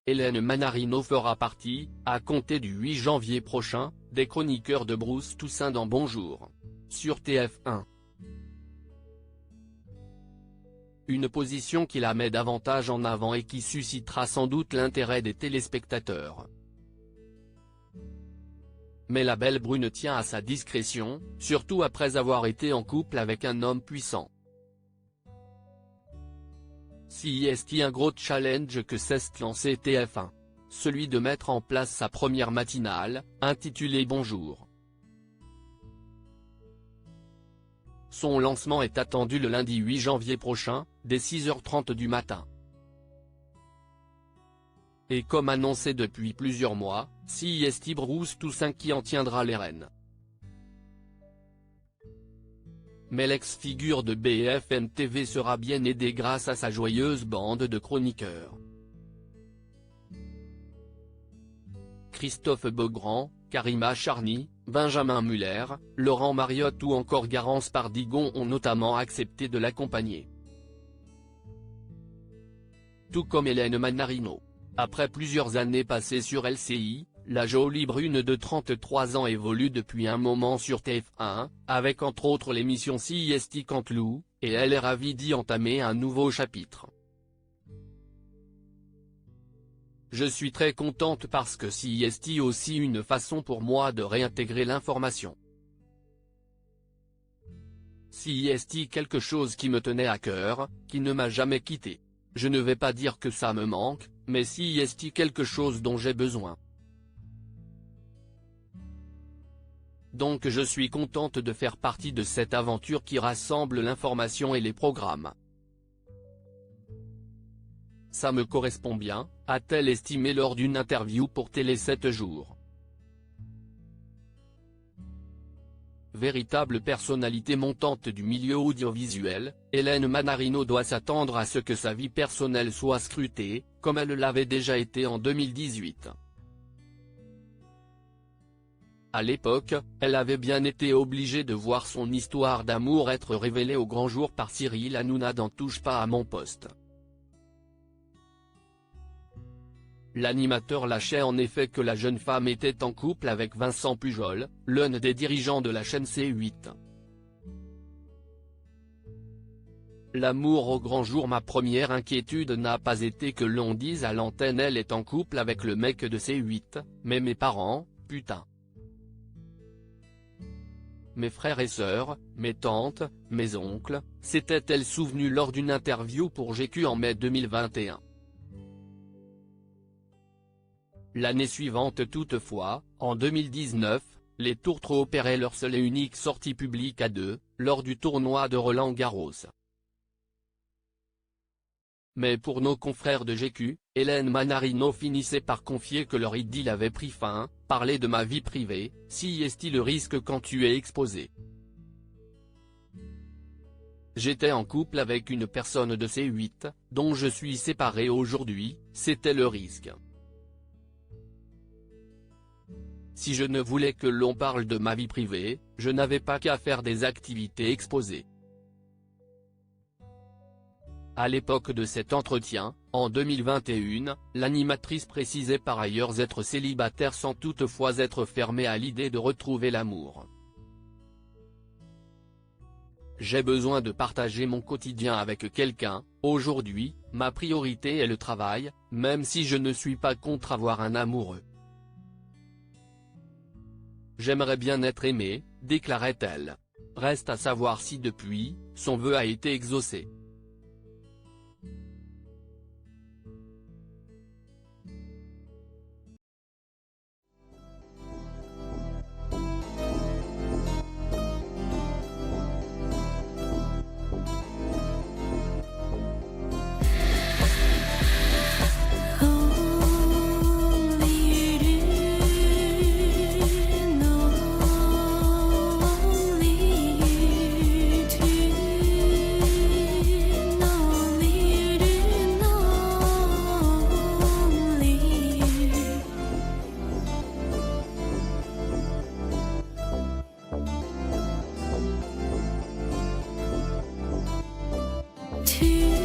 Hélène Manarino fera partie, à compter du 8 janvier prochain, des chroniqueurs de Bruce Toussaint dans Bonjour. Sur TF1. Une position qui la met davantage en avant et qui suscitera sans doute l'intérêt des téléspectateurs. Mais la belle brune tient à sa discrétion, surtout après avoir été en couple avec un homme puissant. Si est un gros challenge que s'est lancé TF1. Celui de mettre en place sa première matinale, intitulée Bonjour. Son lancement est attendu le lundi 8 janvier prochain, dès 6h30 du matin. Et comme annoncé depuis plusieurs mois, c'est Bruce Toussaint qui en tiendra les rênes. Mais l'ex-figure de BFM TV sera bien aidé grâce à sa joyeuse bande de chroniqueurs. Christophe Beaugrand, Karima Charny, Benjamin Muller, Laurent Mariotte ou encore Garance Pardigon ont notamment accepté de l'accompagner. Tout comme Hélène Manarino. Après plusieurs années passées sur LCI, la jolie brune de 33 ans évolue depuis un moment sur TF1, avec entre autres l'émission C'est Canteloup, et elle est ravie d'y entamer un nouveau chapitre. Je suis très contente parce que c'est aussi une façon pour moi de réintégrer l'information. C'est quelque chose qui me tenait à cœur, qui ne m'a jamais quitté. Je ne vais pas dire que ça me manque, mais c'est quelque chose dont j'ai besoin. Donc je suis contente de faire partie de cette aventure qui rassemble l'information et les programmes. Ça me correspond bien, a-t-elle estimé lors d'une interview pour Télé 7 jours. Véritable personnalité montante du milieu audiovisuel, Hélène Manarino doit s'attendre à ce que sa vie personnelle soit scrutée, comme elle l'avait déjà été en 2018. À l'époque, elle avait bien été obligée de voir son histoire d'amour être révélée au grand jour par Cyril Hanouna dans Touche pas à mon poste. L'animateur lâchait en effet que la jeune femme était en couple avec Vincent Pujol, l'un des dirigeants de la chaîne C8. L'amour au grand jour. Ma première inquiétude n'a pas été que l'on dise à l'antenne elle est en couple avec le mec de C8, mais mes parents, putain. Mes frères et sœurs, mes tantes, mes oncles, s'étaient-elles souvenues lors d'une interview pour GQ en mai 2021. L'année suivante toutefois, en 2019, les Tourtereaux opéraient leur seule et unique sortie publique à deux, lors du tournoi de Roland-Garros. Mais pour nos confrères de GQ, Hélène Manarino finissait par confier que leur idylle avait pris fin, parler de ma vie privée, c'est le risque quand tu es exposé. J'étais en couple avec une personne de C8, dont je suis séparé aujourd'hui, c'était le risque. Si je ne voulais que l'on parle de ma vie privée, je n'avais pas qu'à faire des activités exposées. À l'époque de cet entretien, en 2021, l'animatrice précisait par ailleurs être célibataire sans toutefois être fermée à l'idée de retrouver l'amour. J'ai besoin de partager mon quotidien avec quelqu'un, aujourd'hui, ma priorité est le travail, même si je ne suis pas contre avoir un amoureux. J'aimerais bien être aimée, déclarait-elle. Reste à savoir si depuis, son vœu a été exaucé. To